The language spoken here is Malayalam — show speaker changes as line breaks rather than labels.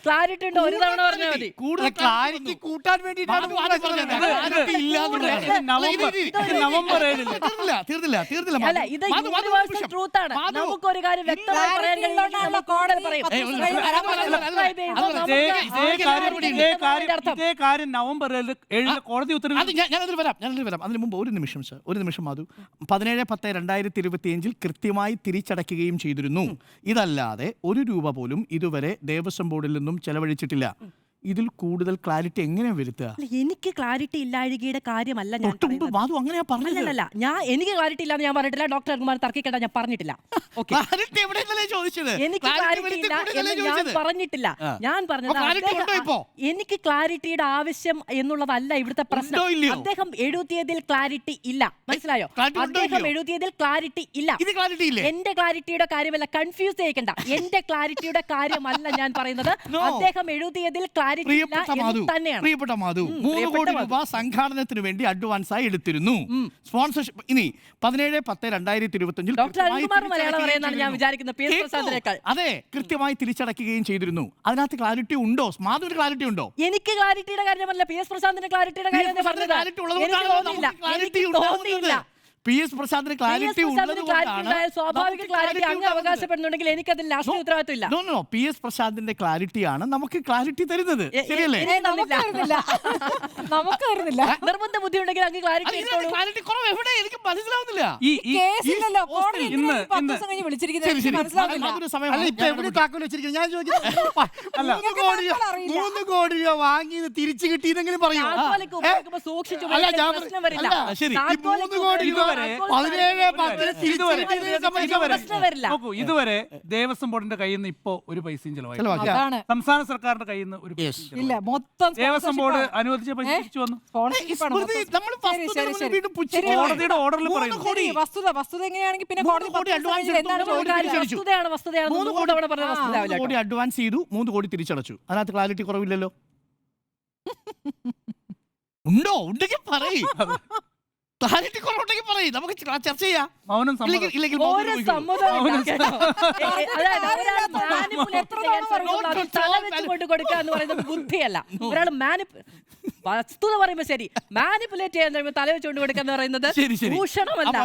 ക്ലാരിറ്റി ഉണ്ടോ ഒരു തവണ പറഞ്ഞാൽ മതി.
ക്ലാരിറ്റി കൂട്ടാൻ വേണ്ടിയിട്ടാണ്
അല്ല, ഇത് യൂണിവേഴ്സൽ ട്രൂത്ത് ആണ്. നമുക്കൊരു കാര്യം വ്യക്തമായി പറയാൻ കഴിയുന്ന കൂടുതൽ പറയും.
ഇതേ കാര്യം നവംബർ 7 കോടതി ഉത്തരവ്.
ഞാനതിൽ വരാം. അതിന് മുമ്പ് ഒരു നിമിഷം മാധു. 17/10/2025 കൃത്യമായി തിരിച്ചടയ്ക്കുകയും ചെയ്തിരുന്നു. ഇതല്ലാതെ ഒരു രൂപ പോലും ഇതുവരെ ദേവസ്വം ബോർഡിൽ നിന്നും ചെലവഴിച്ചിട്ടില്ല. ഇതിൽ കൂടുതൽ ക്ലാരിറ്റി എങ്ങനെ വരുത്തുക?
എനിക്ക് ക്ലാരിറ്റി ഇല്ലാഴികയുടെ കാര്യമല്ല ഞാൻ
അങ്ങനെയാ
പറഞ്ഞില്ല. എനിക്ക് ക്ലാരിറ്റി ഇല്ലാന്ന് ഞാൻ പറഞ്ഞിട്ടില്ല. ഡോക്ടർ കുമാർ തർക്കിക്കേണ്ട, ഞാൻ പറഞ്ഞിട്ടില്ല. എനിക്ക് ക്ലാരിറ്റി ഇല്ല എന്ന് ഞാൻ പറഞ്ഞിട്ടില്ല. ഞാൻ പറഞ്ഞത് എനിക്ക് ക്ലാരിറ്റിയുടെ ആവശ്യം എന്നുള്ളതല്ല ഇവിടുത്തെ പ്രശ്നം. അദ്ദേഹം എഴുതിയതിൽ ക്ലാരിറ്റി ഇല്ല, മനസ്സിലായോ? അദ്ദേഹം എഴുതിയതിൽ ക്ലാരിറ്റി ഇല്ല. എന്റെ ക്ലാരിറ്റിയുടെ കാര്യമല്ല, കൺഫ്യൂസ് ചെയ്യിക്കണ്ട. എന്റെ ക്ലാരിറ്റിയുടെ കാര്യമല്ല ഞാൻ പറയുന്നത്. അദ്ദേഹം എഴുതിയതിൽ
പ്രിയപ്പെട്ട മാധു, 3 കോടി രൂപ സംഘാടനത്തിന് വേണ്ടി അഡ്വാൻസ് ആയി എടുത്തിരുന്നു. സ്പോൺസർഷിപ്പ് ഇനി 17/10/2025 അതെ കൃത്യമായി തിരിച്ചടയ്ക്കുകയും ചെയ്തിരുന്നു. അതിനകത്ത് ക്ലാരിറ്റി ഉണ്ടോ? മാധുവിന് ക്ലാരിറ്റി ഉണ്ടോ?
എനിക്ക് ക്ലാരിറ്റിയുടെ കാര്യമല്ല, PS പ്രശാന്തിന്റെ ക്ലാരിറ്റിയുടെ കാര്യം
PS പ്രസാദിന് ക്ലാരിറ്റി
സ്വാഭാവിക ക്ലാരിറ്റി അങ്ങ് അവകാശപ്പെടുന്നുണ്ടെങ്കിൽ എനിക്കതിൽ രാഷ്ട്രീയ ഉത്തരവാദിത്വം ഇല്ല.
PS പ്രസാദിന്റെ ക്ലാരിറ്റിയാണ് നമുക്ക് ക്ലാരിറ്റി തരുന്നത്, ശരിയല്ലേ?
നിർബന്ധ ബുദ്ധി ഉണ്ടെങ്കിൽ അങ്ങ് ക്ലാരിറ്റി
കുറവ് എവിടെ എനിക്ക് മനസ്സിലാവുന്നില്ല. ഞാൻ ചോദിക്കുന്നത് 3 കോടി രൂപ വാങ്ങിയത് തിരിച്ചു കിട്ടിയെന്നെങ്കിലും പറയൂ.
ഇതുവരെ ദേവസ്വം ബോർഡിന്റെ കയ്യിൽ നിന്ന് ഇപ്പോ ഒരു പൈസയും ചെലവായി. സംസ്ഥാന സർക്കാരിന്റെ കയ്യിൽ നിന്ന് ഒരു ദേവസ്വം ബോർഡ് അനുവദിച്ച പൈസ തിരിച്ചു വന്നു. കോടതിയുടെ ഓർഡറിൽ പറയുന്നു.
വസ്തുത എങ്ങനെയാണെങ്കിൽ പിന്നെ
കോടി അഡ്വാൻസ് ചെയ്തു, 3 കോടി തിരിച്ചടച്ചു. അതിനകത്ത് ക്ലാരിറ്റി കുറവില്ലല്ലോ. ഉണ്ടോ? ഉണ്ടെങ്കിൽ പറയും. ക്ലാരിറ്റി കുറവുണ്ടെങ്കിൽ പറയും, നമുക്ക് ചർച്ച ചെയ്യാം.
മൗനം
കൊടുക്കുക എന്ന് പറയുന്നത് ബുദ്ധിയല്ല. ഒരാൾ വസ്തുത പറയുമ്പോ ശരി, മാനിപ്പുലേറ്റ് ചെയ്യാൻ തല വെച്ചുകൊണ്ട് കൊടുക്കുക എന്ന് പറയുന്നത് ഭൂഷണമല്ല.